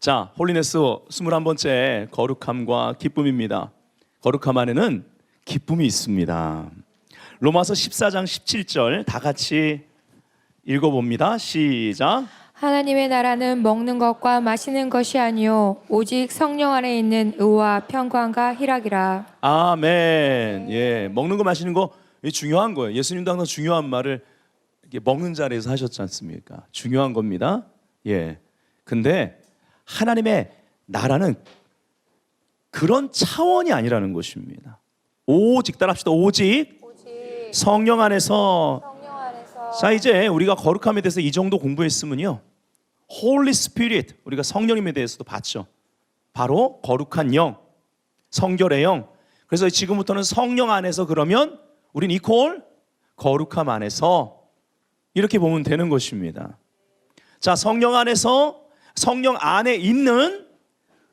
자, 홀리네스 21번째 거룩함과 기쁨입니다. 거룩함 안에는 기쁨이 있습니다. 로마서 14장 17절 다 같이 읽어봅니다. 시작. 하나님의 나라는 먹는 것과 마시는 것이 아니요 오직 성령 안에 있는 의와 평강과 희락이라. 아멘. 예, 먹는 거 마시는 거 중요한 거예요. 예수님도 항상 중요한 말을 이렇게 먹는 자리에서 하셨지 않습니까? 중요한 겁니다. 예. 근데 하나님의 나라는 그런 차원이 아니라는 것입니다. 오직 따라합시다. 오직 성령 안에서. 자, 이제 우리가 거룩함에 대해서 이 정도 공부했으면요, Holy Spirit, 우리가 성령님에 대해서도 봤죠. 바로 거룩한 영, 성결의 영. 그래서 지금부터는 성령 안에서, 그러면 우린 이퀄 거룩함 안에서, 이렇게 보면 되는 것입니다. 자, 성령 안에서, 성령 안에 있는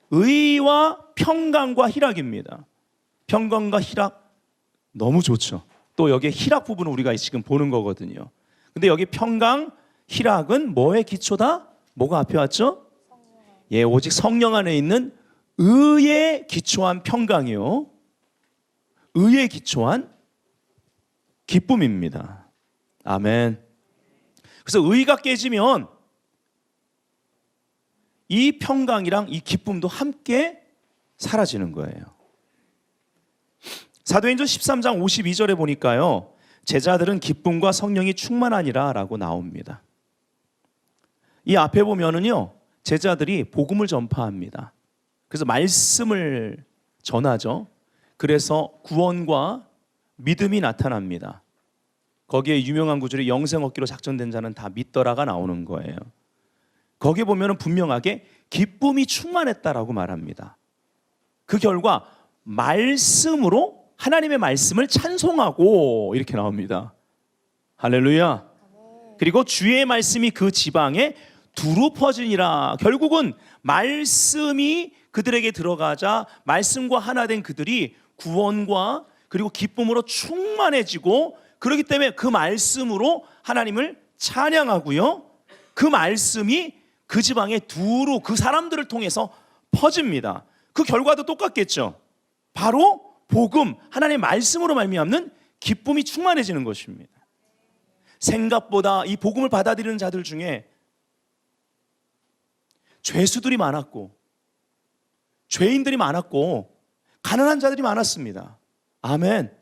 의와 평강과 희락입니다. 평강과 희락 너무 좋죠. 또 여기에 희락 부분을 우리가 지금 보는 거거든요. 근데 여기 평강, 희락은 뭐의 기초다? 뭐가 앞에 왔죠? 예, 오직 성령 안에 있는 의에 기초한 평강이요, 의에 기초한 기쁨입니다. 아멘. 그래서 의가 깨지면 이 평강이랑 이 기쁨도 함께 사라지는 거예요. 사도행전 13장 52절에 보니까요, 제자들은 기쁨과 성령이 충만하니라 라고 나옵니다. 이 앞에 보면은요, 제자들이 복음을 전파합니다. 그래서 말씀을 전하죠. 그래서 구원과 믿음이 나타납니다. 거기에 유명한 구절이 영생 얻기로 작정된 자는 다 믿더라가 나오는 거예요. 거기에 보면은 분명하게 기쁨이 충만했다라고 말합니다. 그 결과 말씀으로 하나님의 말씀을 찬송하고 이렇게 나옵니다. 할렐루야. 그리고 주의 말씀이 그 지방에 두루 퍼지니라. 결국은 말씀이 그들에게 들어가자 말씀과 하나 된 그들이 구원과 그리고 기쁨으로 충만해지고, 그렇기 때문에 그 말씀으로 하나님을 찬양하고요, 그 말씀이 그 지방에 두루 그 사람들을 통해서 퍼집니다. 그 결과도 똑같겠죠. 바로 복음, 하나님의 말씀으로 말미암는 기쁨이 충만해지는 것입니다. 생각보다 이 복음을 받아들이는 자들 중에 죄수들이 많았고, 죄인들이 많았고, 가난한 자들이 많았습니다. 아멘.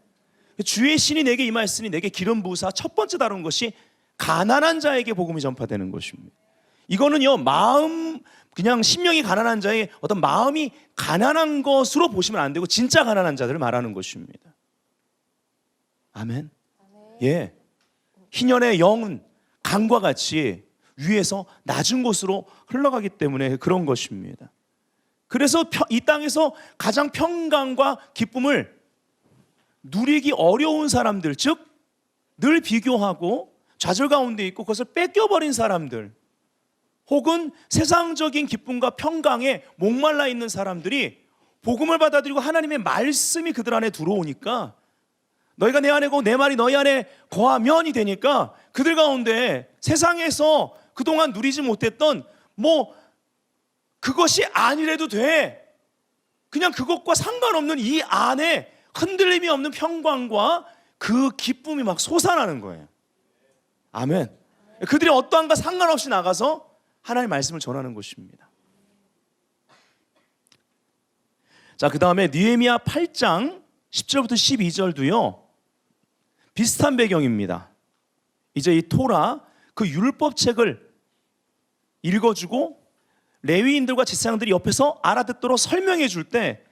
주의 신이 내게 임하였으니 내게 기름 부으사 첫 번째 다룬 것이 가난한 자에게 복음이 전파되는 것입니다. 이거는요, 마음, 그냥 심령이 가난한 자의 어떤 마음이 가난한 것으로 보시면 안 되고 진짜 가난한 자들을 말하는 것입니다. 아멘. 예. 희년의 영은 강과 같이 위에서 낮은 곳으로 흘러가기 때문에 그런 것입니다. 그래서 이 땅에서 가장 평강과 기쁨을 누리기 어려운 사람들, 즉 늘 비교하고 좌절 가운데 있고 그것을 뺏겨버린 사람들, 혹은 세상적인 기쁨과 평강에 목말라 있는 사람들이 복음을 받아들이고 하나님의 말씀이 그들 안에 들어오니까, 너희가 내 안에 거하고 내 말이 너희 안에 거하면이 되니까 그들 가운데 세상에서 그동안 누리지 못했던 그것이 아니래도 돼, 그냥 그것과 상관없는 이 안에 흔들림이 없는 평강과 그 기쁨이 막 솟아나는 거예요. 아멘. 그들이 어떠한가 상관없이 나가서 하나님의 말씀을 전하는 것입니다. 자, 그 다음에 느헤미야 8장 10절부터 12절도요 비슷한 배경입니다. 이제 이 토라, 그 율법책을 읽어주고 레위인들과 제사장들이 옆에서 알아듣도록 설명해 줄 때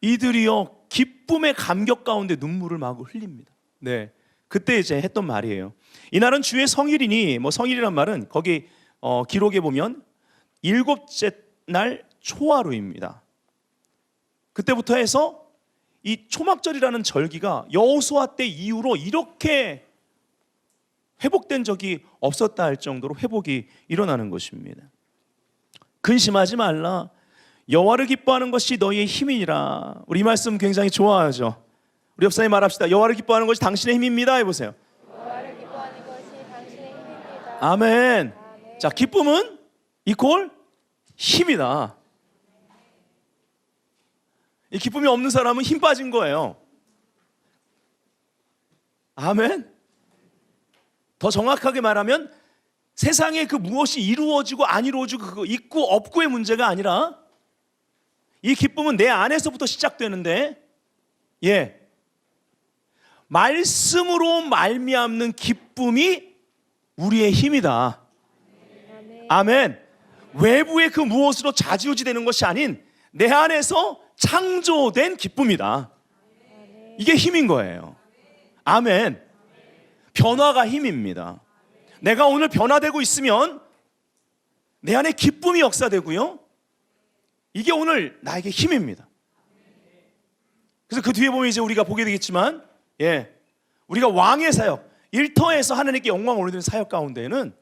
이들이요 기쁨의 감격 가운데 눈물을 마구 흘립니다. 네, 그때 이제 했던 말이에요. 이날은 주의 성일이니, 성일이란 말은 거기 기록에 보면 일곱째 날 초하루입니다. 그때부터 해서 이 초막절이라는 절기가 여호수아 때 이후로 이렇게 회복된 적이 없었다 할 정도로 회복이 일어나는 것입니다. 근심하지 말라. 여호와를 기뻐하는 것이 너희의 힘이니라. 우리 이 말씀 굉장히 좋아하죠. 우리 옆사님 말합시다. 여호와를 기뻐하는 것이 당신의 힘입니다. 해보세요. 여호와를 기뻐하는 것이 당신의 힘입니다. 아멘. 자, 기쁨은 이퀄 힘이다. 이 기쁨이 없는 사람은 힘 빠진 거예요. 아멘. 더 정확하게 말하면 세상에 그 무엇이 이루어지고 안 이루어지고 그거 있고 없고의 문제가 아니라 이 기쁨은 내 안에서부터 시작되는데 말씀으로 말미암는 기쁨이 우리의 힘이다. 아멘. 외부의 그 무엇으로 좌지우지 되는 것이 아닌 내 안에서 창조된 기쁨이다. 이게 힘인 거예요. 아멘. 변화가 힘입니다. 내가 오늘 변화되고 있으면 내 안에 기쁨이 역사되고요. 이게 오늘 나에게 힘입니다. 그래서 그 뒤에 보면 이제 우리가 보게 되겠지만 우리가 왕의 사역, 일터에서 하나님께 영광을 올리는 사역 가운데에는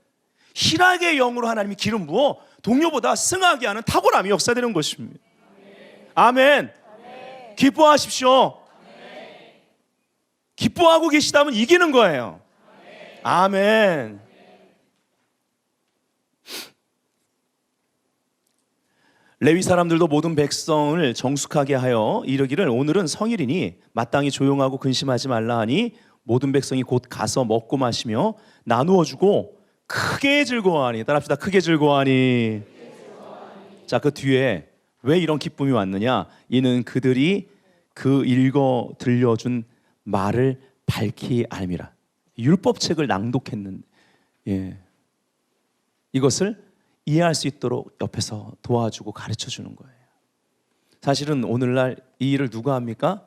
희락의 영으로 하나님이 기름 부어 동료보다 승하게 하는 탁월함이 역사되는 것입니다. 아멘. 기뻐하십시오. 기뻐하고 계시다면 이기는 거예요. 아멘. 레위 사람들도 모든 백성을 정숙하게 하여 이르기를 오늘은 성일이니 마땅히 조용하고 근심하지 말라 하니 모든 백성이 곧 가서 먹고 마시며 나누어 주고 크게 즐거워하니. 따라합시다. 크게 즐거워하니. 자, 그 뒤에 왜 이런 기쁨이 왔느냐? 이는 그들이 그 읽어 들려준 말을 밝히 알미라. 율법책을 낭독했는데 이것을 이해할 수 있도록 옆에서 도와주고 가르쳐 주는 거예요. 사실은 오늘날 이 일을 누가 합니까?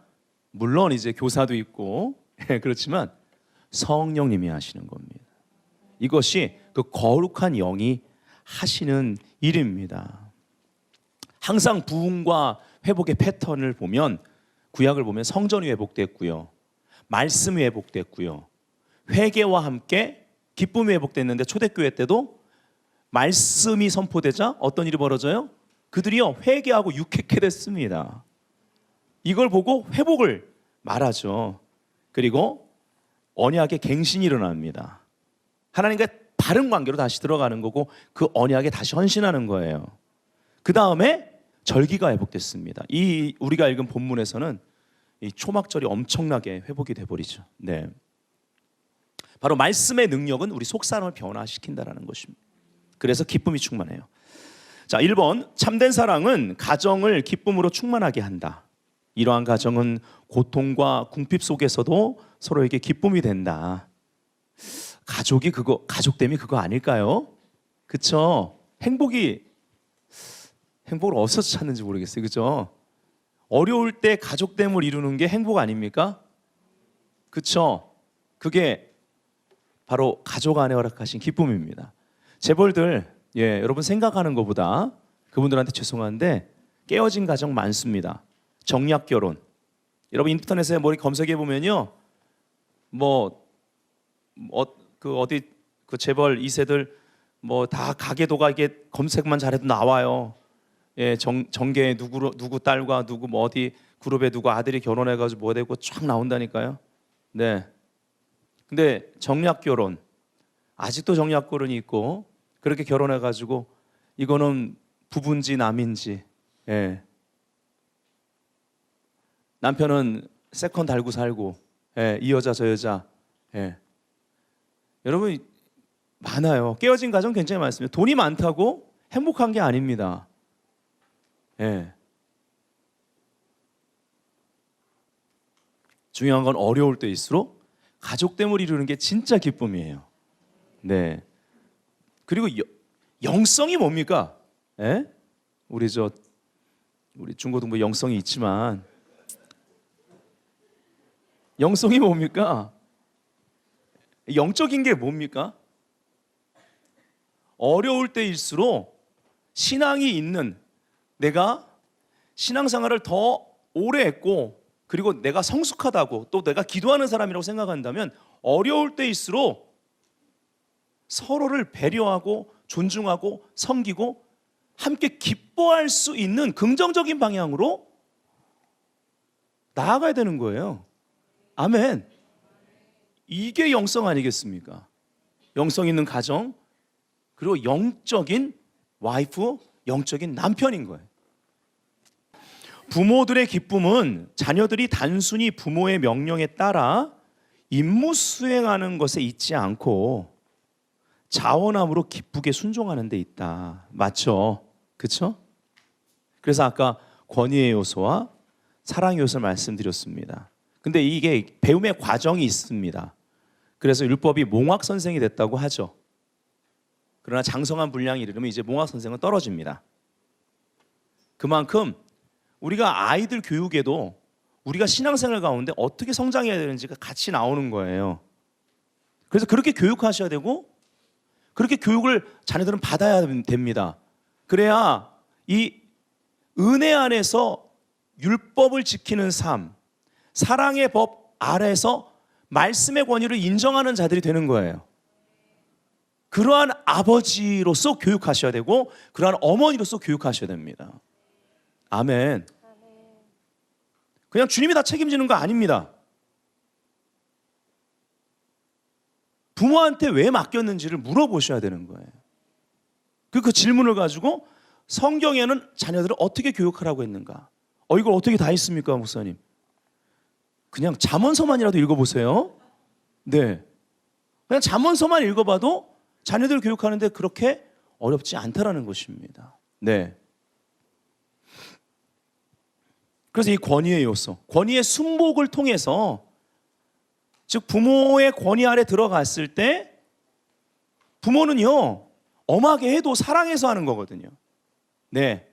물론 이제 교사도 있고 그렇지만 성령님이 하시는 겁니다. 이것이 그 거룩한 영이 하시는 일입니다. 항상 부흥과 회복의 패턴을 보면 구약을 보면 성전이 회복됐고요, 말씀이 회복됐고요, 회개와 함께 기쁨이 회복됐는데 초대교회 때도 말씀이 선포되자 어떤 일이 벌어져요? 그들이요 회개하고 유쾌케 됐습니다. 이걸 보고 회복을 말하죠. 그리고 언약의 갱신이 일어납니다. 하나님과 바른 관계로 다시 들어가는 거고 그 언약에 다시 헌신하는 거예요. 그 다음에 절기가 회복됐습니다. 이 우리가 읽은 본문에서는 이 초막절이 엄청나게 회복이 돼버리죠. 바로 말씀의 능력은 우리 속사람을 변화시킨다는 것입니다. 그래서 기쁨이 충만해요. 자, 1번 참된 사랑은 가정을 기쁨으로 충만하게 한다. 이러한 가정은 고통과 궁핍 속에서도 서로에게 기쁨이 된다. 가족됨이 그거 아닐까요? 그쵸? 행복을 어디서 찾는지 모르겠어요. 그죠? 어려울 때 가족됨을 이루는 게 행복 아닙니까? 그쵸? 그게 바로 가족 안에 허락하신 기쁨입니다. 재벌들, 여러분 생각하는 것보다 그분들한테 죄송한데 깨어진 가정 많습니다. 정략 결혼. 여러분 인터넷에 머리 검색해 보면요, 그 재벌 2세들 다 가계도가 이게 검색만 잘해도 나와요. 정계에 누구 딸과 누구 어디 그룹에 누구 아들이 결혼해가지고 뭐 되고 쫙 나온다니까요. 근데 정략 결혼, 아직도 정략 결혼이 있고 그렇게 결혼해가지고 이거는 부부인지 남인지, 남편은 세컨 달고 살고, 이 여자 저 여자, 여러분 많아요. 깨어진 가정 굉장히 많습니다. 돈이 많다고 행복한 게 아닙니다. 중요한 건 어려울 때일수록 가족됨을 이루는 게 진짜 기쁨이에요. 그리고 영성이 뭡니까? 우리 중고등부 영성이 있지만 영성이 뭡니까? 영적인 게 뭡니까? 어려울 때일수록 신앙이 있는, 내가 신앙생활을 더 오래 했고 그리고 내가 성숙하다고 또 내가 기도하는 사람이라고 생각한다면 어려울 때일수록 서로를 배려하고 존중하고 섬기고 함께 기뻐할 수 있는 긍정적인 방향으로 나아가야 되는 거예요. 아멘. 이게 영성 아니겠습니까? 영성 있는 가정, 그리고 영적인 와이프, 영적인 남편인 거예요. 부모들의 기쁨은 자녀들이 단순히 부모의 명령에 따라 임무 수행하는 것에 있지 않고 자원함으로 기쁘게 순종하는 데 있다. 맞죠? 그렇죠? 그래서 아까 권위의 요소와 사랑의 요소를 말씀드렸습니다. 근데 이게 배움의 과정이 있습니다. 그래서 율법이 몽학 선생이 됐다고 하죠. 그러나 장성한 분량이 이르면 이제 몽학 선생은 떨어집니다. 그만큼 우리가 아이들 교육에도 우리가 신앙생활 가운데 어떻게 성장해야 되는지가 같이 나오는 거예요. 그래서 그렇게 교육하셔야 되고 그렇게 교육을 자녀들은 받아야 됩니다. 그래야 이 은혜 안에서 율법을 지키는 삶, 사랑의 법 아래에서 말씀의 권위를 인정하는 자들이 되는 거예요. 그러한 아버지로서 교육하셔야 되고 그러한 어머니로서 교육하셔야 됩니다. 아멘. 그냥 주님이 다 책임지는 거 아닙니다. 부모한테 왜 맡겼는지를 물어보셔야 되는 거예요. 그 질문을 가지고 성경에는 자녀들을 어떻게 교육하라고 했는가? 이걸 어떻게 다 했습니까, 목사님? 그냥 잠언서만이라도 읽어보세요. 네, 그냥 잠언서만 읽어봐도 자녀들 교육하는데 그렇게 어렵지 않다라는 것입니다. 네. 그래서 이 권위의 요소, 권위의 순복을 통해서 즉 부모의 권위 아래 들어갔을 때 부모는요 엄하게 해도 사랑해서 하는 거거든요. 네.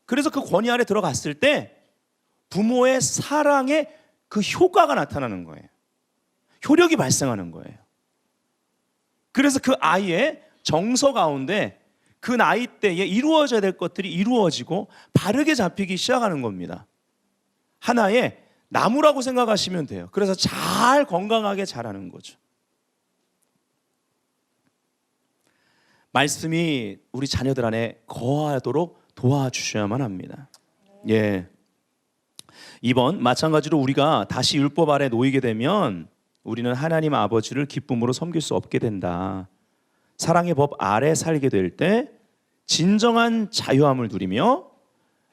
그래서 그 권위 아래 들어갔을 때 부모의 사랑의 그 효과가 나타나는 거예요. 효력이 발생하는 거예요. 그래서 그 아이의 정서 가운데 그 나이 때에 이루어져야 될 것들이 이루어지고 바르게 잡히기 시작하는 겁니다. 하나의 나무라고 생각하시면 돼요. 그래서 잘 건강하게 자라는 거죠. 말씀이 우리 자녀들 안에 거하도록 도와주셔야만 합니다. 예. 2번, 마찬가지로 우리가 다시 율법 아래 놓이게 되면 우리는 하나님 아버지를 기쁨으로 섬길 수 없게 된다. 사랑의 법 아래 살게 될 때 진정한 자유함을 누리며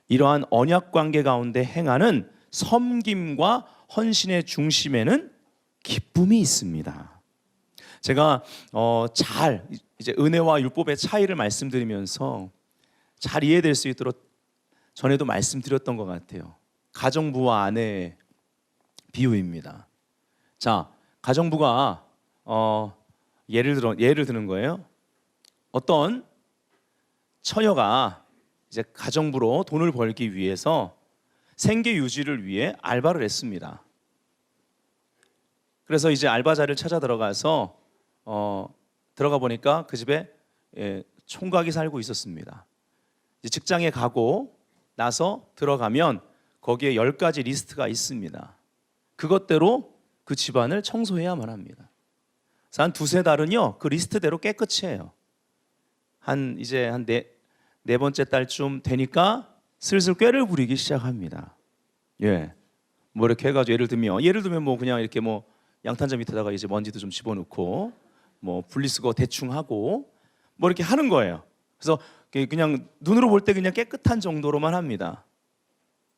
이러한 언약 관계 가운데 행하는 섬김과 헌신의 중심에는 기쁨이 있습니다. 제가 잘 이제 은혜와 율법의 차이를 말씀드리면서 잘 이해될 수 있도록 전에도 말씀드렸던 것 같아요. 가정부와 아내의 비유입니다. 자, 가정부가 예를 드는 거예요. 어떤 처녀가 이제 가정부로 돈을 벌기 위해서 생계 유지를 위해 알바를 했습니다. 그래서 이제 알바자를 찾아 들어가서 들어가 보니까 그 집에 총각이 살고 있었습니다. 이제 직장에 가고 나서 들어가면 거기에 10가지 리스트가 있습니다. 그것대로 그 집안을 청소해야만 합니다. 그래서 한 두세 달은요 그 리스트대로 깨끗이 해요. 이제 한 네 번째 달쯤 되니까 슬슬 꾀를 부리기 시작합니다. 예, 뭐 이렇게 해가지고 예를 들면 뭐 그냥 이렇게 뭐 양탄자 밑에다가 이제 먼지도 좀 집어넣고 뭐 분리수거 대충 하고 뭐 이렇게 하는 거예요. 그래서 그냥 눈으로 볼 때 그냥 깨끗한 정도로만 합니다.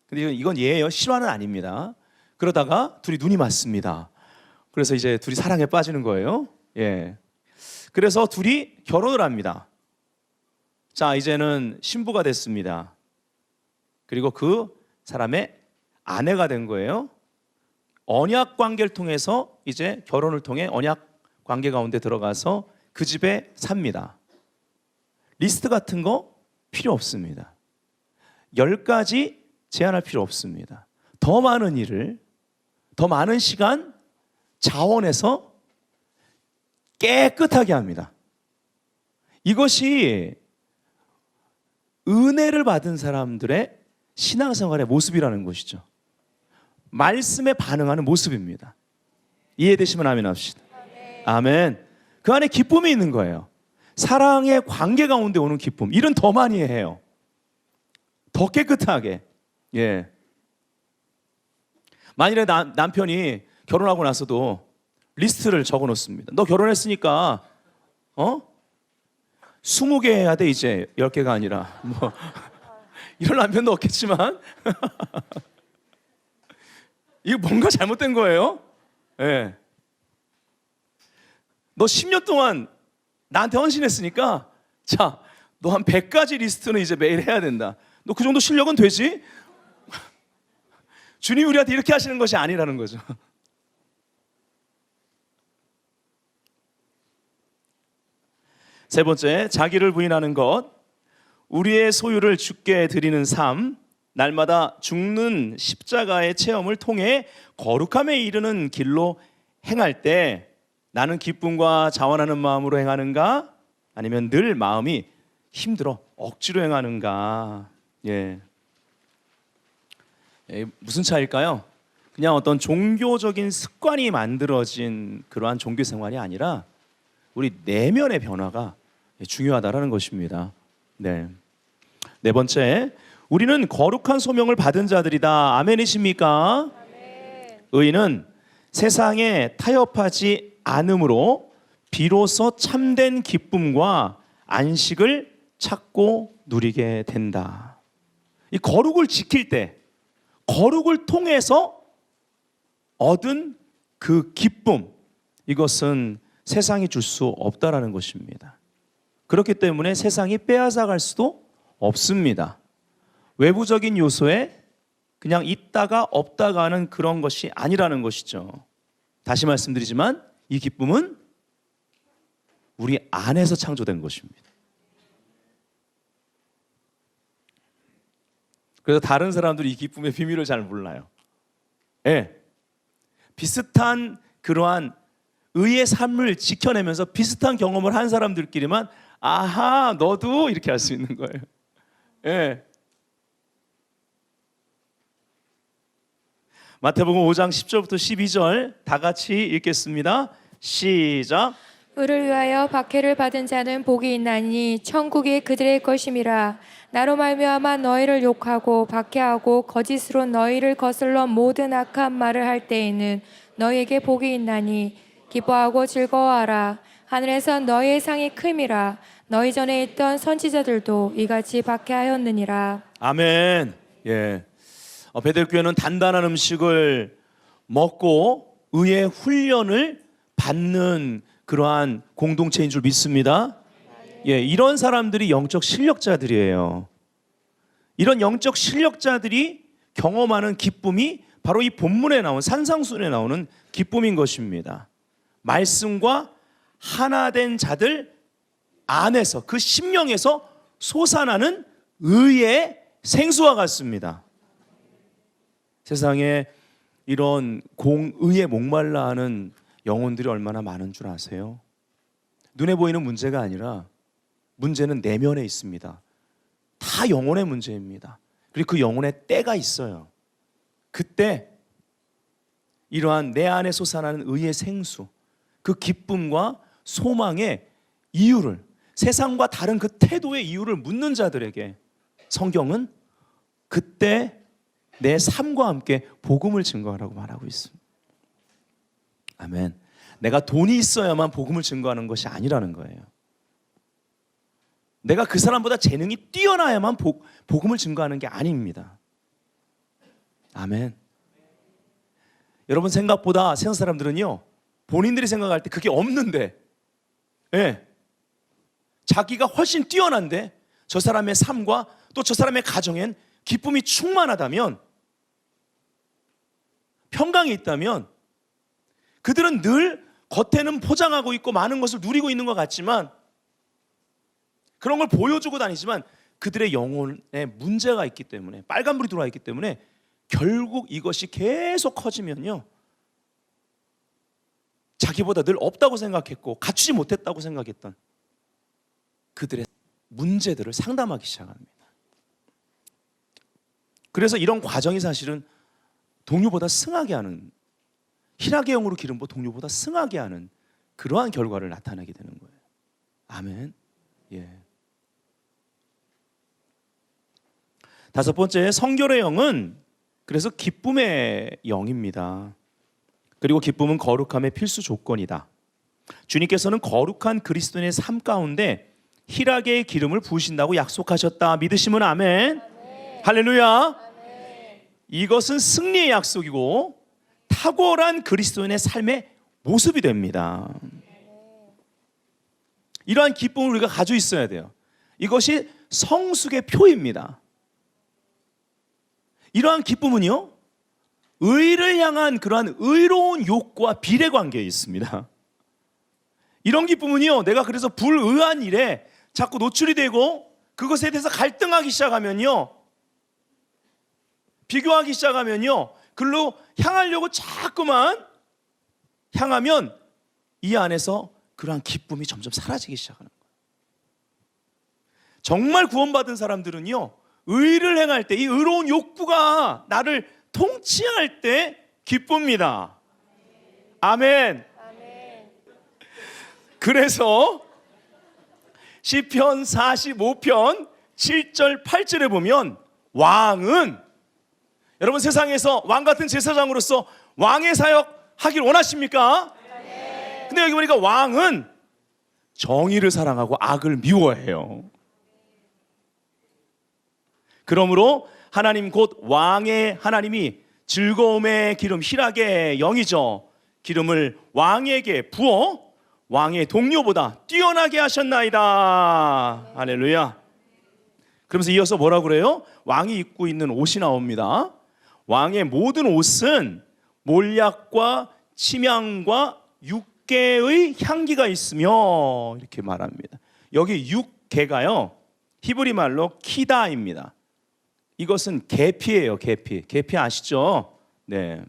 근데 이건 예예요. 실화는 아닙니다. 그러다가 둘이 눈이 맞습니다. 그래서 이제 둘이 사랑에 빠지는 거예요. 예. 그래서 둘이 결혼을 합니다. 자, 이제는 신부가 됐습니다. 그리고 그 사람의 아내가 된 거예요. 언약 관계를 통해서 이제 결혼을 통해 언약 관계 가운데 들어가서 그 집에 삽니다. 리스트 같은 거 필요 없습니다. 10가지 제한할 필요 없습니다. 더 많은 일을, 더 많은 시간, 자원해서 깨끗하게 합니다. 이것이 은혜를 받은 사람들의 신앙생활의 모습이라는 것이죠. 말씀에 반응하는 모습입니다. 이해되시면 아멘 합시다. 아멘. 그 안에 기쁨이 있는 거예요. 사랑의 관계 가운데 오는 기쁨. 일은 더 많이 해요. 더 깨끗하게. 예. 만일에 남편이 결혼하고 나서도 리스트를 적어 놓습니다. 너 결혼했으니까 20개 해야 돼 이제 10개가 아니라 뭐 이런 남편도 없겠지만 이거 뭔가 잘못된 거예요. 예. 너 10년 동안 나한테 헌신했으니까 자, 너 한 100가지 리스트는 이제 매일 해야 된다. 너 그 정도 실력은 되지? 주님 우리한테 이렇게 하시는 것이 아니라는 거죠. 세 번째, 자기를 부인하는 것. 우리의 소유를 주께 드리는 삶. 날마다 죽는 십자가의 체험을 통해 거룩함에 이르는 길로 행할 때 나는 기쁨과 자원하는 마음으로 행하는가? 아니면 늘 마음이 힘들어 억지로 행하는가? 예. 무슨 차이일까요? 그냥 어떤 종교적인 습관이 만들어진 그러한 종교 생활이 아니라 우리 내면의 변화가 중요하다라는 것입니다. 네. 네 번째, 우리는 거룩한 소명을 받은 자들이다. 아멘이십니까? 아멘. 의인은 세상에 타협하지 않음으로 비로소 참된 기쁨과 안식을 찾고 누리게 된다. 이 거룩을 지킬 때, 거룩을 통해서 얻은 그 기쁨, 이것은 세상이 줄 수 없다라는 것입니다. 그렇기 때문에 세상이 빼앗아갈 수도 없습니다. 외부적인 요소에 그냥 있다가 없다가 하는 그런 것이 아니라는 것이죠. 다시 말씀드리지만 이 기쁨은 우리 안에서 창조된 것입니다. 그래서 다른 사람들이 이 기쁨의 비밀을 잘 몰라요. 예. 비슷한 그러한 의의 삶을 지켜내면서 비슷한 경험을 한 사람들끼리만 아하, 너도 이렇게 할 수 있는 거예요. 예. 마태복음 5장 10절부터 12절 다 같이 읽겠습니다. 시작. 의를 위하여 박해를 받은 자는 복이 있나니 천국이 그들의 것임이라. 나로 말미암아 너희를 욕하고 박해하고 거짓으로 너희를 거슬러 모든 악한 말을 할 때에는 너희에게 복이 있나니 기뻐하고 즐거워하라. 하늘에서 너희의 상이 큼이라. 너희 전에 있던 선지자들도 이같이 박해하였느니라. 아멘. 예. 베델교회는 단단한 음식을 먹고 의의 훈련을 받는 그러한 공동체인 줄 믿습니다. 예, 이런 사람들이 영적 실력자들이에요. 이런 영적 실력자들이 경험하는 기쁨이 바로 이 본문에 나온 산상순에 나오는 기쁨인 것입니다. 말씀과 하나 된 자들 안에서 그 심령에서 솟아나는 의의 생수와 같습니다. 세상에 이런 공의에 목말라 하는 영혼들이 얼마나 많은 줄 아세요? 눈에 보이는 문제가 아니라 문제는 내면에 있습니다. 다 영혼의 문제입니다. 그리고 그 영혼의 때가 있어요. 그때 이러한 내 안에 솟아나는 의의 생수, 그 기쁨과 소망의 이유를, 세상과 다른 그 태도의 이유를 묻는 자들에게 성경은 그때 내 삶과 함께 복음을 증거하라고 말하고 있습니다. 아멘. 내가 돈이 있어야만 복음을 증거하는 것이 아니라는 거예요. 내가 그 사람보다 재능이 뛰어나야만 복음을 증거하는 게 아닙니다. 아멘. 여러분, 생각보다 세상 사람들은요, 본인들이 생각할 때 그게 없는데, 예, 자기가 훨씬 뛰어난데 저 사람의 삶과 또 저 사람의 가정엔 기쁨이 충만하다면, 평강이 있다면 그들은 늘 겉에는 포장하고 있고 많은 것을 누리고 있는 것 같지만, 그런 걸 보여주고 다니지만 그들의 영혼에 문제가 있기 때문에, 빨간불이 들어와 있기 때문에 결국 이것이 계속 커지면요, 자기보다 늘 없다고 생각했고 갖추지 못했다고 생각했던 그들의 문제들을 상담하기 시작합니다. 그래서 이런 과정이 사실은 동료보다 승하게 하는, 희락의 영으로 기름 부어 동료보다 승하게 하는 그러한 결과를 나타내게 되는 거예요. 아멘. 예. 다섯 번째, 성결의 영은 그래서 기쁨의 영입니다. 그리고 기쁨은 거룩함의 필수 조건이다. 주님께서는 거룩한 그리스도인의 삶 가운데 희락의 기름을 부으신다고 약속하셨다. 믿으시면 아멘. 할렐루야. 이것은 승리의 약속이고 탁월한 그리스도인의 삶의 모습이 됩니다. 이러한 기쁨을 우리가 가지고 있어야 돼요. 이것이 성숙의 표입니다. 이러한 기쁨은요, 의를 향한 그러한 의로운 욕구와 비례관계에 있습니다. 이런 기쁨은요, 내가 그래서 불의한 일에 자꾸 노출이 되고 그것에 대해서 갈등하기 시작하면요, 비교하기 시작하면요, 글로 향하려고 자꾸만 향하면 이 안에서 그러한 기쁨이 점점 사라지기 시작하는 거예요. 정말 구원받은 사람들은요, 의를 행할 때 이 의로운 욕구가 나를 통치할 때 기쁩니다. 아멘. 그래서 시편 45편 7절 8절에 보면 왕은, 여러분 세상에서 왕 같은 제사장으로서 왕의 사역 하길 원하십니까? 근데 여기 보니까 왕은 정의를 사랑하고 악을 미워해요. 그러므로 하나님 곧 왕의 하나님이 즐거움의 기름, 희락의 영이죠, 기름을 왕에게 부어 왕의 동료보다 뛰어나게 하셨나이다. 할렐루야. 그러면서 이어서 뭐라고 그래요? 왕이 입고 있는 옷이 나옵니다. 왕의 모든 옷은 몰약과 침향과 육개의 향기가 있으며, 이렇게 말합니다. 여기 육개가요, 히브리 말로 키다입니다. 이것은 계피예요. 계피 아시죠? 네.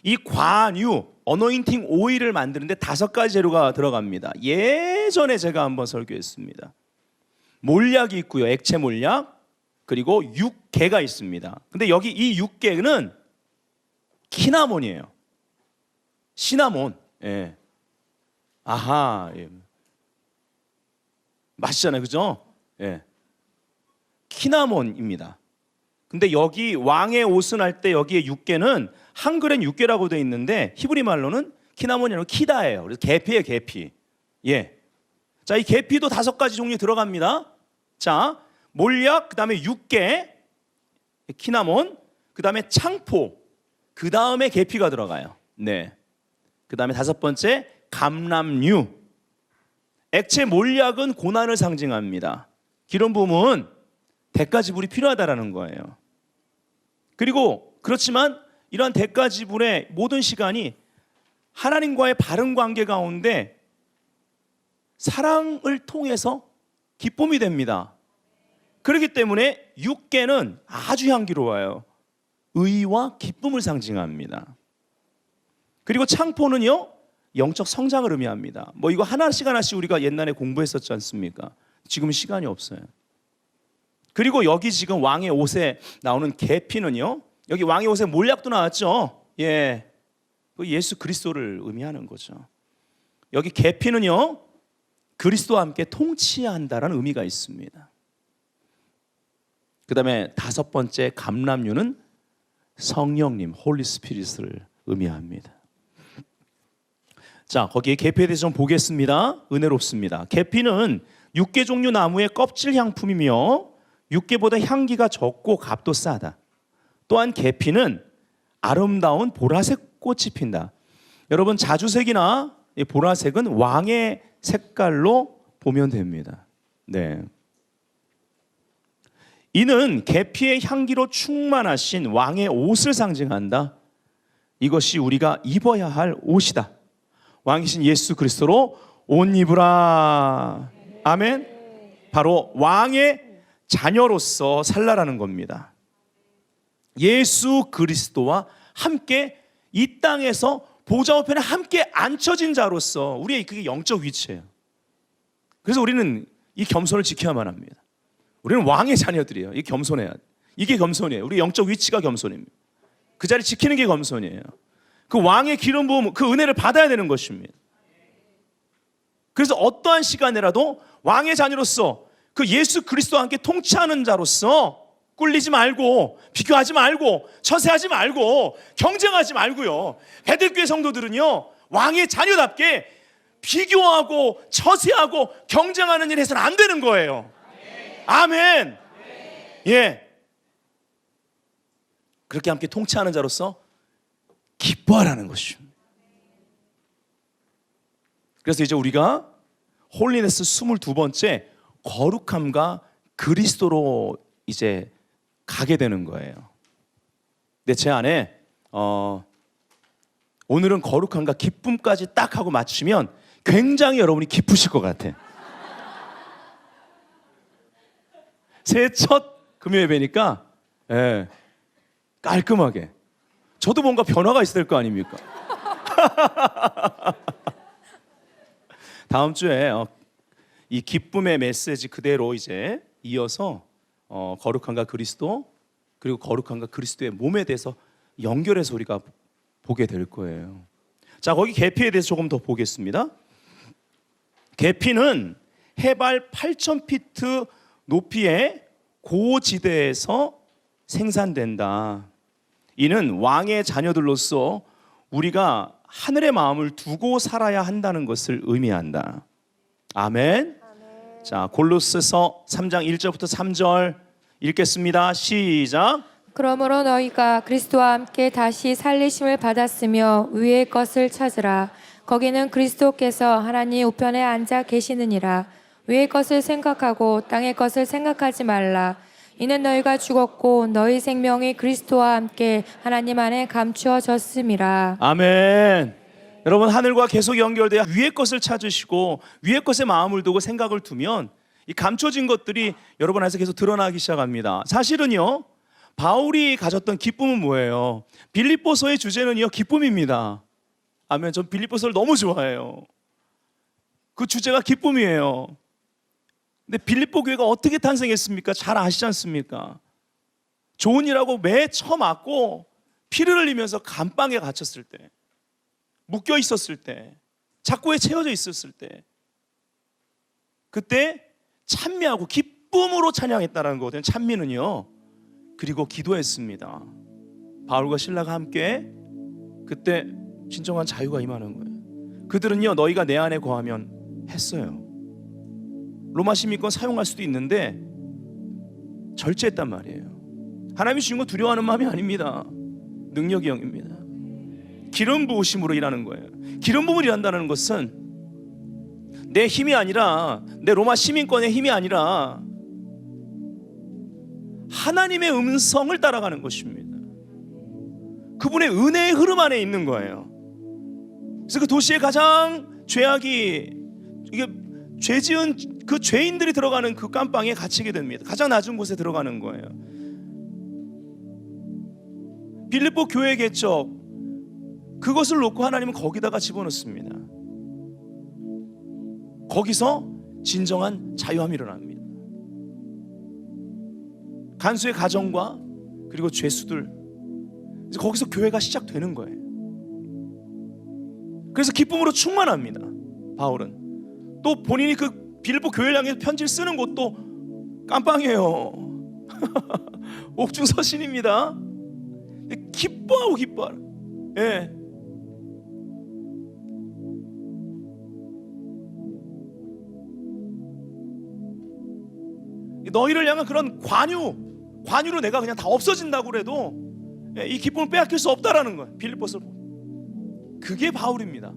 이 관유, 어노인팅 오일을 만드는데 5가지 재료가 들어갑니다. 예전에 제가 한번 설교했습니다. 몰약이 있고요, 액체 몰약, 그리고 육개가 있습니다. 근데 여기 이 육개는 키나몬이에요. 시나몬. 예. 아하. 예. 맛있잖아요, 그죠? 예. 키나몬입니다. 근데 여기 왕의 옷은 할 때 여기에 육개는 한글엔 육개라고 되어 있는데 히브리 말로는 키나몬이 아니라 키다예요. 그래서 계피예요, 계피. 예. 자, 이 계피도 5가지 종류 들어갑니다. 자, 몰약, 그 다음에 육개, 키나몬, 그 다음에 창포, 그 다음에 계피가 들어가요. 네. 그 다음에 5번째 감람류. 액체 몰약은 고난을 상징합니다. 기름 부음은 대가지불이 필요하다라는 거예요. 그리고 그렇지만 이러한 대가지불의 모든 시간이 하나님과의 바른 관계 가운데 사랑을 통해서 기쁨이 됩니다. 그렇기 때문에 육개는 아주 향기로워요. 의와 기쁨을 상징합니다. 그리고 창포는요, 영적 성장을 의미합니다. 뭐 이거 하나씩 우리가 옛날에 공부했었지 않습니까? 지금은 시간이 없어요. 그리고 여기 지금 왕의 옷에 나오는 계피는요, 여기 왕의 옷에 몰약도 나왔죠. 예, 예수 그리스도를 의미하는 거죠. 여기 계피는요, 그리스도와 함께 통치한다라는 의미가 있습니다. 그 다음에 5번째 감람류는 성령님, 홀리 스피릿을 의미합니다. 자, 거기에 계피에 대해서 좀 보겠습니다. 은혜롭습니다. 계피는 육개 종류 나무의 껍질 향품이며 육개보다 향기가 적고 값도 싸다. 또한 계피는 아름다운 보라색 꽃이 핀다. 여러분, 자주색이나 보라색은 왕의 색깔로 보면 됩니다. 네. 이는 계피의 향기로 충만하신 왕의 옷을 상징한다. 이것이 우리가 입어야 할 옷이다. 왕이신 예수 그리스도로 옷 입으라. 아멘. 바로 왕의 자녀로서 살라라는 겁니다. 예수 그리스도와 함께 이 땅에서 보좌 우편에 함께 앉혀진 자로서 우리의 그게 영적 위치예요. 그래서 우리는 이 겸손을 지켜야만 합니다. 우리는 왕의 자녀들이에요. 이 겸손해야 돼. 이게 겸손이에요. 우리 영적 위치가 겸손입니다. 그 자리 지키는 게 겸손이에요. 그 왕의 기름 부음, 그 은혜를 받아야 되는 것입니다. 그래서 어떠한 시간에라도 왕의 자녀로서 그 예수 그리스도와 함께 통치하는 자로서 꿀리지 말고, 비교하지 말고, 처세하지 말고, 경쟁하지 말고요. 베들교회 성도들은요, 왕의 자녀답게 비교하고 처세하고 경쟁하는 일 해서는 안 되는 거예요. 아멘. 예. 그렇게 함께 통치하는 자로서 기뻐하라는 것입니다. 그래서 이제 우리가 홀리네스 22번째 거룩함과 그리스도로 이제 가게 되는 거예요. 근데 제 안에 오늘은 거룩함과 기쁨까지 딱 하고 맞추면 굉장히 여러분이 기쁘실 것 같아. 새해 첫 금요 예배니까 예, 깔끔하게. 저도 뭔가 변화가 있을 거 아닙니까? 다음 주에 이 기쁨의 메시지 그대로 이제 이어서 거룩함과 그리스도 그리고 거룩함과 그리스도의 몸에 대해서 연결해서 우리가 보게 될 거예요. 자, 거기 계피에 대해서 조금 더 보겠습니다. 계피는 해발 8,000피트 높이의 고지대에서 생산된다. 이는 왕의 자녀들로서 우리가 하늘의 마음을 두고 살아야 한다는 것을 의미한다. 아멘. 자, 골로새서 3장 1절부터 3절 읽겠습니다. 시작. 그러므로 너희가 그리스도와 함께 다시 살리심을 받았으며 위의 것을 찾으라. 거기는 그리스도께서 하나님 우편에 앉아 계시느니라. 위의 것을 생각하고 땅의 것을 생각하지 말라. 이는 너희가 죽었고 너희 생명이 그리스도와 함께 하나님 안에 감추어졌음이라. 아멘. 여러분, 하늘과 계속 연결되어 위의 것을 찾으시고 위의 것에 마음을 두고 생각을 두면 이 감춰진 것들이 여러분 안에서 계속 드러나기 시작합니다. 사실은요, 바울이 가졌던 기쁨은 뭐예요? 빌립보서의 주제는요, 기쁨입니다. 아멘. 전 빌립보서를 너무 좋아해요. 그 주제가 기쁨이에요. 근데 빌립보 교회가 어떻게 탄생했습니까? 잘 아시지 않습니까? 좋은 일하고 매 쳐맞고 피를 흘리면서 감방에 갇혔을 때, 묶여 있었을 때, 착고에 채워져 있었을 때, 그때 찬미하고 기쁨으로 찬양했다는 거거든요. 찬미는요. 그리고 기도했습니다. 바울과 실라가 함께 그때 진정한 자유가 임하는 거예요. 그들은요, 너희가 내 안에 거하면 했어요. 로마 시민권 사용할 수도 있는데 절제했단 말이에요. 하나님이 주신 거 두려워하는 마음이 아닙니다. 능력의 영입니다. 기름 부으심으로 일하는 거예요. 기름 부음을 일한다는 것은 내 힘이 아니라, 내 로마 시민권의 힘이 아니라 하나님의 음성을 따라가는 것입니다. 그분의 은혜의 흐름 안에 있는 거예요. 그래서 그 도시의 가장 죄악이, 이게 죄 지은 그 죄인들이 들어가는 그 깜방에 갇히게 됩니다. 가장 낮은 곳에 들어가는 거예요. 빌립보 교회 개척, 그것을 놓고 하나님은 거기다가 집어넣습니다. 거기서 진정한 자유함이 일어납니다. 간수의 가정과 그리고 죄수들, 거기서 교회가 시작되는 거예요. 그래서 기쁨으로 충만합니다. 바울은 또 본인이 그 빌립보 교회를 향해 편지를 쓰는 곳도 깜빵이에요. 옥중서신입니다. 기뻐하고 기뻐하라. 예. 너희를 향한 그런 관유로 내가 그냥 다 없어진다고 그래도 이 기쁨을 빼앗길 수 없다라는 거예요. 빌립보서를 보면 그게 바울입니다.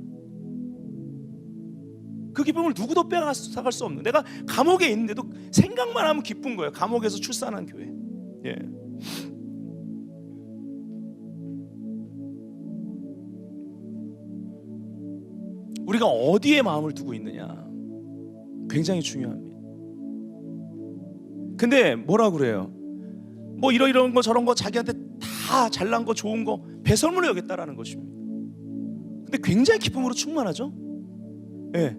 그 기쁨을 누구도 빼앗아갈 수 없는, 내가 감옥에 있는데도 생각만 하면 기쁜 거예요. 감옥에서 출산한 교회. 예. 우리가 어디에 마음을 두고 있느냐 굉장히 중요합니다. 근데 뭐라 그래요? 뭐 이런 거 저런 거 자기한테 다 잘난 거 좋은 거 배설물로 여겼다라는 것입니다. 근데 굉장히 기쁨으로 충만하죠. 예.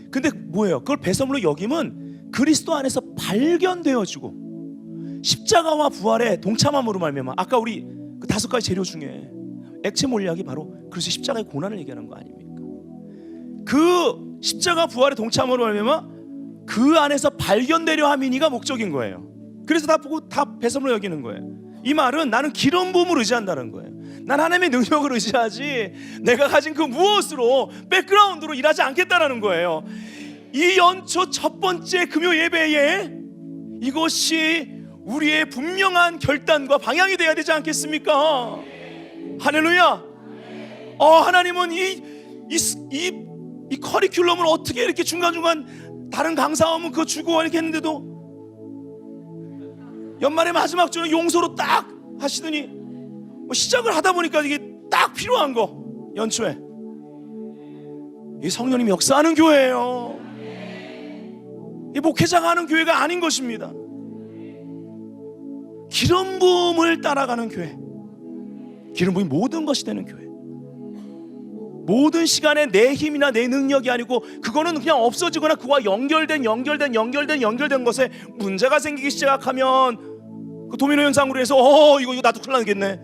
근데 뭐예요? 그걸 배설물로 여김은 그리스도 안에서 발견되어지고 십자가와 부활의 동참함으로 말미암아, 아까 우리 그 5가지 재료 중에 액체 몰약이 바로 그리스도 십자가의 고난을 얘기하는 거 아닙니까? 그 십자가 부활의 동참으로 말미암아 그 안에서 발견되려 함이니가 목적인 거예요. 그래서 다 보고 다 배설물로 여기는 거예요. 이 말은 나는 기름 부음을 의지한다는 거예요. 난 하나님의 능력을 의지하지 내가 가진 그 무엇으로 백그라운드로 일하지 않겠다라는 거예요. 이 연초 첫 번째 금요 예배에 이것이 우리의 분명한 결단과 방향이 되어야 되지 않겠습니까? 할렐루야. 하나님은 이 커리큘럼을 어떻게 이렇게 중간중간 다른 강사 오면 그거 주고 이렇게 했는데도 연말의 마지막 주는 용서로 딱 하시더니 시작을 하다 보니까 이게 딱 필요한 거 연초에 이 성령님이 역사하는 교회예요. 이 목회자가 하는 교회가 아닌 것입니다. 기름 부음을 따라가는 교회, 기름 부음이 모든 것이 되는 교회. 모든 시간에 내 힘이나 내 능력이 아니고 그거는 그냥 없어지거나 그와 연결된 것에 문제가 생기기 시작하면 그 도미노 현상으로 해서 이거 나도 큰일 나겠네.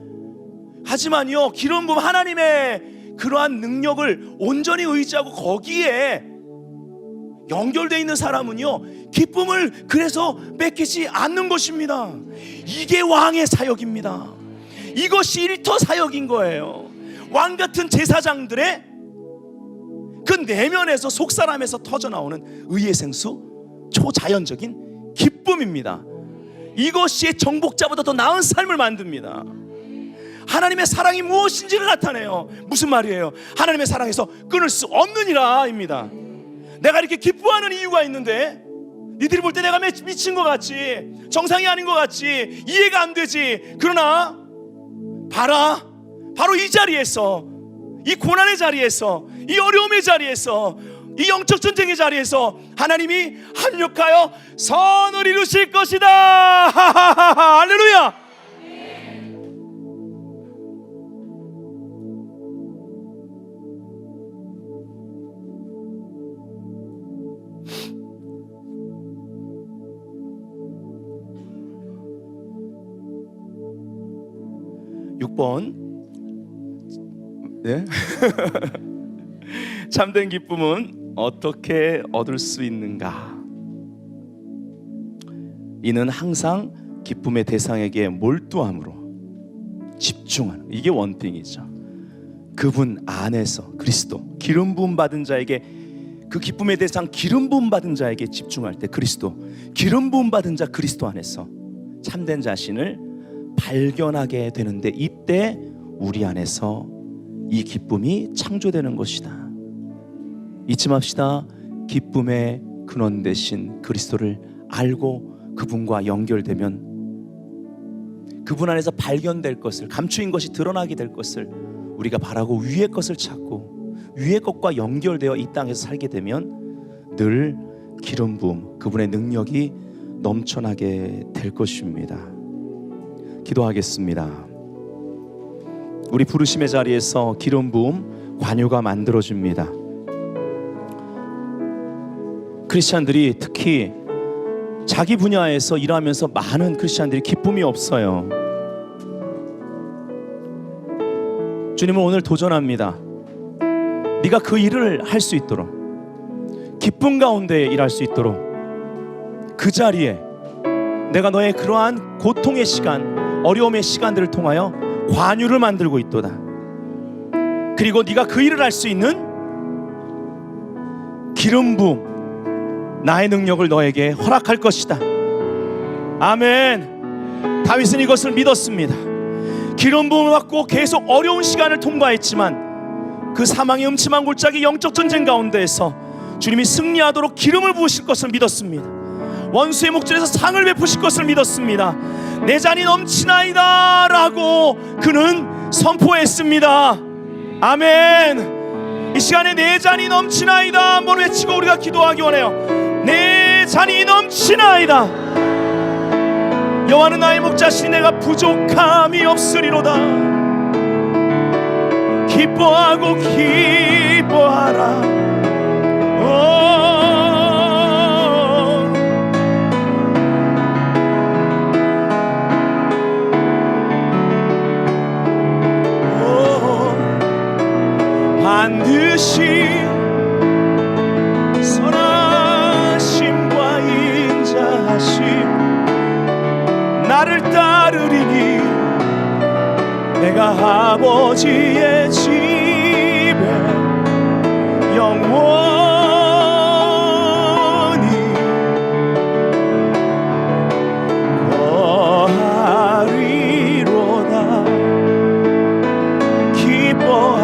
하지만요, 기름 부음 하나님의 그러한 능력을 온전히 의지하고 거기에 연결되어 있는 사람은요, 기쁨을 그래서 뺏기지 않는 것입니다. 이게 왕의 사역입니다. 이것이 일터 사역인 거예요. 왕 같은 제사장들의 그 내면에서 속사람에서 터져나오는 의의 생수, 초자연적인 기쁨입니다. 이것이 정복자보다 더 나은 삶을 만듭니다. 하나님의 사랑이 무엇인지를 나타내요. 무슨 말이에요? 하나님의 사랑에서 끊을 수 없느니라 입니다. 내가 이렇게 기뻐하는 이유가 있는데 니들이 볼 때 내가 미친 것 같지, 정상이 아닌 것 같지, 이해가 안 되지. 그러나 봐라, 바로 이 자리에서, 이 고난의 자리에서, 이 어려움의 자리에서, 이 영적 전쟁의 자리에서 하나님이 합력하여 선을 이루실 것이다. 할렐루야. 6번. 네? 참된 기쁨은 어떻게 얻을 수 있는가? 이는 항상 기쁨의 대상에게 몰두함으로 집중하는, 이게 원칙이죠. 그분 안에서 그리스도, 기름 부음 받은 자에게, 그 기쁨의 대상 기름 부음 받은 자에게 집중할 때 그리스도, 기름 부음 받은 자 그리스도 안에서 참된 자신을 발견하게 되는데, 이때 우리 안에서 이 기쁨이 창조되는 것이다. 잊지 맙시다. 기쁨의 근원 되신 그리스도를 알고 그분과 연결되면 그분 안에서 발견될 것을, 감추인 것이 드러나게 될 것을 우리가 바라고 위의 것을 찾고 위의 것과 연결되어 이 땅에서 살게 되면 늘 기름 부음, 그분의 능력이 넘쳐나게 될 것입니다. 기도하겠습니다. 우리 부르심의 자리에서 기름 부음 관유가 만들어집니다. 크리스찬들이 특히 자기 분야에서 일하면서 많은 크리스찬들이 기쁨이 없어요. 주님은 오늘 도전합니다. 네가 그 일을 할 수 있도록, 기쁨 가운데 일할 수 있도록 그 자리에 내가 너의 그러한 고통의 시간, 어려움의 시간들을 통하여 관유를 만들고 있도다. 그리고 네가 그 일을 할 수 있는 기름 부음, 나의 능력을 너에게 허락할 것이다. 아멘. 다윗은 이것을 믿었습니다. 기름 부음을 받고 계속 어려운 시간을 통과했지만 그 사망의 음침한 골짜기 영적 전쟁 가운데에서 주님이 승리하도록 기름을 부으실 것을 믿었습니다. 원수의 목전에서 상을 베푸실 것을 믿었습니다. 내 잔이 넘치나이다 라고 그는 선포했습니다. 아멘. 이 시간에 내 잔이 넘치나이다 한번 외치고 우리가 기도하기 원해요. 내 잔이 넘치나이다. 여호와는 나의 목자시니 내가 부족함이 없으리로다. 기뻐하고 기뻐하라. 반드시 선하심과 인자하심 나를 따르리니 내가 아버지의 집에 영원히 거하리로다. 기뻐